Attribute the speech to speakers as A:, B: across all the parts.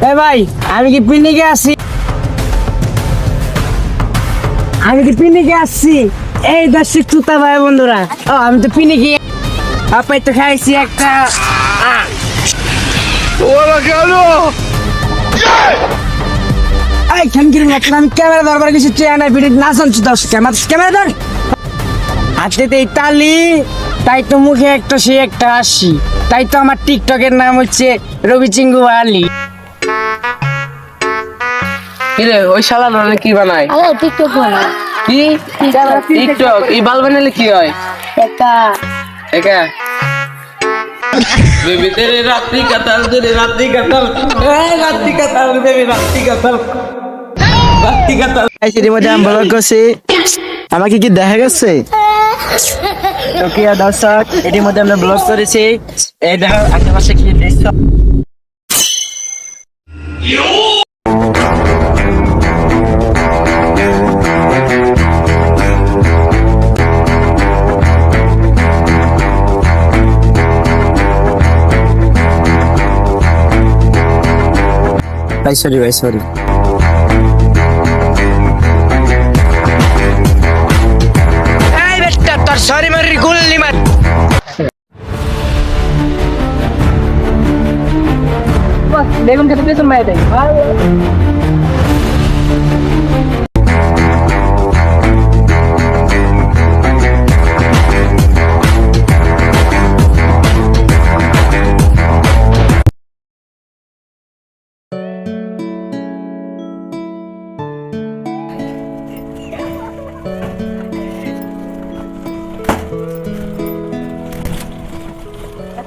A: এ ভাই আমি কি পিকনিকে আসছি? এই দর্শক তুতা ভাই বন্ধুরা, ও আমি তো পিকনিকে আপাই তো খাইছি একটা
B: ওরা কেন?
A: এই খানকির মতন আমি ক্যামেরা ধরবার কিছু চেয়ে না, ভিডিও না চলছে দর্শক ক্যামেরা ধর হাতে এই তালি, তাই তো মুখে একটা সে একটা হাসি, তাই তো আমার টিকটকের নাম হচ্ছে রবি চিঙ্গু আলী।
B: কিরে ওই শালা নালে কি বানায়?
C: আরে টিকটক বানা
B: কি টিকটক? এই বাল বানালে কি হয়?
C: একটা
B: একা বেবি তেরে রাত্রি কাতাল তেরে রাত্রি কাতাল রাত্রি কাতাল বেবি রাত্রি কাতাল রাত্রি কাতাল।
A: এই সিটির মধ্যে আমি ব্লগ করছি, আমাকে কি দেখা গেছে? তো কি দর্শক, এটির মধ্যে আমরা ব্লগ করেছি, এই দেখো আশেপাশে কি দৃশ্য। ভাই সরি এই বেটা তোর সরি মারি গুল্লি মার।
C: বেগুন খেতে পেছন মাই দেয়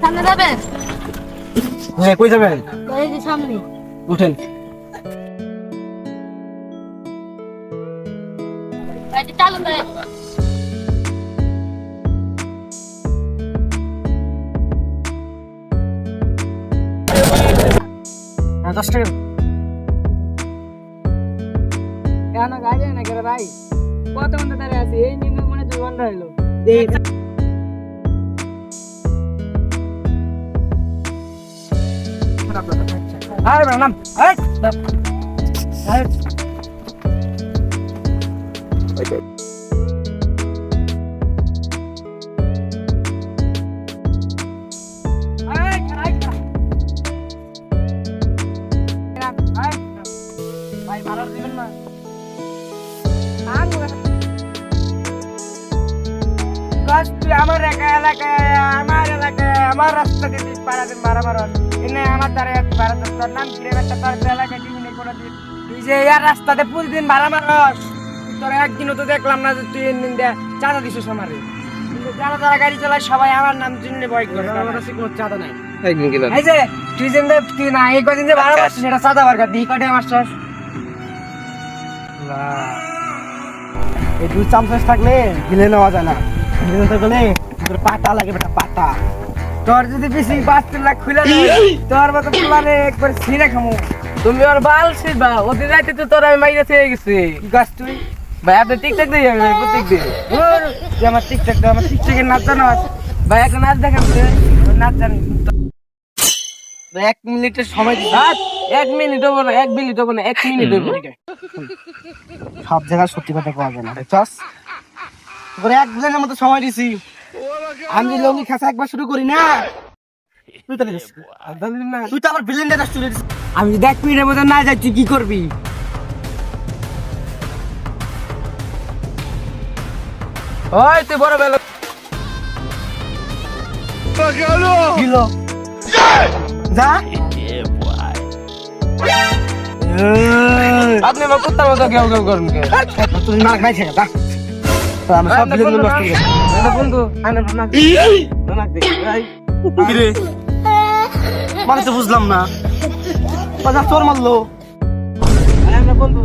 C: সামনে যাবেন?
A: হ্যাঁ কই যাবেন?
C: এই যে সামনে
A: উঠেন।
C: গাড়ি চালু করে
A: হ্যাঁ 10 টাকা কেন গাড়ি না করে ভাই, কত ঘন্টা দাঁড়িয়ে আছি, এই নিম্ন মনে 2 ঘন্টা হলো। আরে ম্যাডাম ভাই ভাড়া দিবেন না? আমার এলাকায় আমার রাস্তা দিয়ে পাড়া দিন ভাড়া মারন এনে আমার দ্বারা ভাড়া তোর নাম কি রে বেটা? তোর এলাকায় দিবি কোনো দিন তুই যে ইয়ার রাস্তাতে প্রতিদিন ভাড়া মারস, তোর একদিনও তো দেখলাম না যে তুই চাঁদা দিছিস আমারে। যারা যারা গাড়ি চালায় সবাই আমার নাম চিনলে ভয় করে, আমার কাছে কোনো চাঁদা নাই।
B: একদিন গেলাম
A: এই যে তুই যে তুই না এই কদিন যে ভাড়া মারছিস সেটা চাঁদা বার কর দিই, কটে আমার সস এই 2 চামচ থাকলে গিলে নেওয়া যায় না, গিলে তো গেলে তোর পাটা লাগে বেটা পাটা। তোর যদি বেশি 5 লাখ খুলে দেয় তোর মতো প্লানে একবার ছিঁড়ে খামু।
B: তুমি আর বাল ছিড়বা, ওদিন রাইতে তো তোর আমি মাইরা থেকে গেছি।
A: কি গাছ তুই
B: ভাই আপনি টিকটক দিয়ে যাবেন প্রত্যেক দিন?
A: তুই আমার টিকটকের নাচ জানো?
B: ভাই একটা নাচ দেখান তো।
A: নাচ জানি 1 মিনিটের সময় দিই।
B: 1 মিনিট হবো না, 1 মিনিট হবো না, 1 মিনিট হবো।
A: সব জায়গায় সত্যি কথা কওয়া যায় না, চস তোরে 1 মিনিটের মতো সময় দিছি। আমি যদি লঙ্গি খাসা একবার শুরু করি না, তুই তো না, তুই তো আমার ভিলেন ডাটা শুরু দিছিস। আমি যদি 1 মিনিটের মধ্যে না যাই তুই কি করবি?
B: ওই তুই বড় বেলা
A: গিলো যা
B: আপনি আমার কুত্তার মতো কেউ কেউ করেন কে?
A: তুই মার খাই ছেড়ে যা, আমি সব ভিলেন নষ্ট করে দিই।
B: বন্ধু আইনা নাক দে
A: কি রে মানে তো বুঝলাম না, বাজা চোর মারলো।
B: আমরা বন্ধু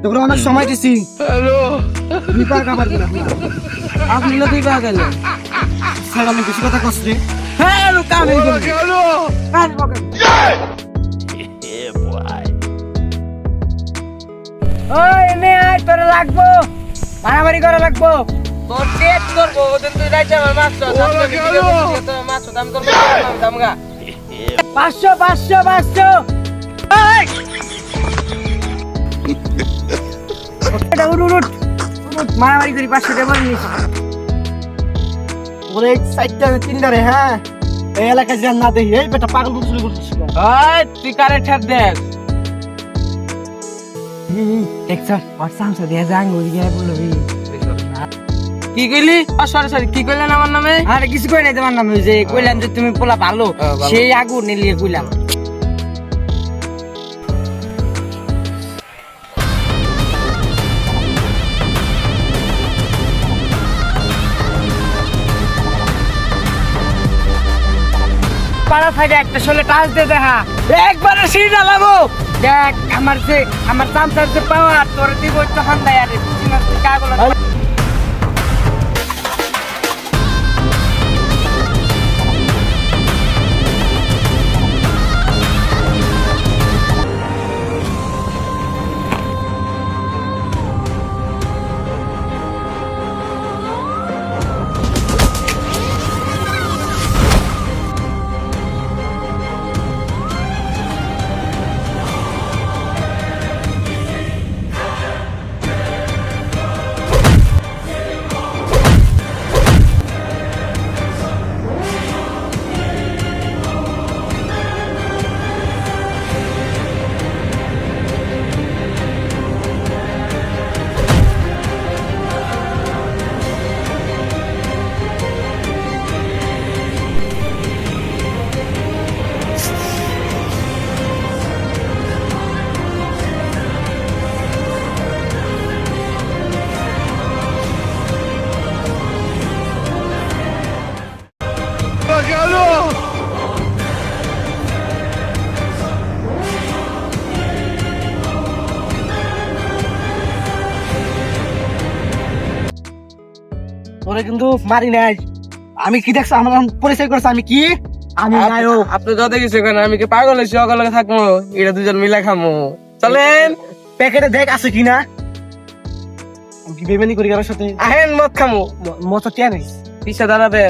A: তোকে অনেক সময় দিছি।
B: হ্যালো
A: তুই পাকা পারবি না,
B: আপনি না তুই পাগল
A: স্যার আমি বেশি কথা কষ্ট রে।
B: হ্যালো কামে
A: হ্যালো
C: ওই নে আয় তোরে লাগবো মারামারি করা লাগবো
B: তোর পেট করবো ওদিন তুই রাইতে আমার মাছ দাম তোর দামগা
A: 500 500 500 এটা উঠ মারামারি করি 500 টাকা বল নিস
D: ওরে সাইডটা তিনটা রে হ্যাঁ এই এলাকায় যে না দেখি এই বেটা পাগল বুঝলি করছিস
B: তুই কারে ঠার দেখ
A: দেখ স্যার আর সামসা দিয়া যাং ওই গিয়ে বলবি
B: কি কইলি সরি কি কইলেন আমার নামে
A: আরে কিছু কই নাই তোমার নামে ওই যে কইলাম যে তুমি পোলা ভালো সেই আগুন নিলিয়ে কইলাম পাড়া সাইডে একটা শোলে টাচ দে দেখা একবারে সিঁড়ি ঢালাবো দেখ আমার চামচার যে পাওয়ার তোর দিব তো হান্দাই আরে কাগল
D: ওরে কিন্তু মারি নাই আমি কি দেখছ আমার পরিচয় করছে আমি কি আমি নায়ক
B: আপনি যত কিছু কেন আমি কি পাগল হয়েছি অগলে থাকবো এটা দুজন মিলে খামো চলেন
D: প্যাকেটে দেখ আছে কিনা আমি কি বেমানি করি কারোর সাথে
B: আহেন মদ খামো
D: মতো টিয়া নেই
B: পিছে দাঁড়াবে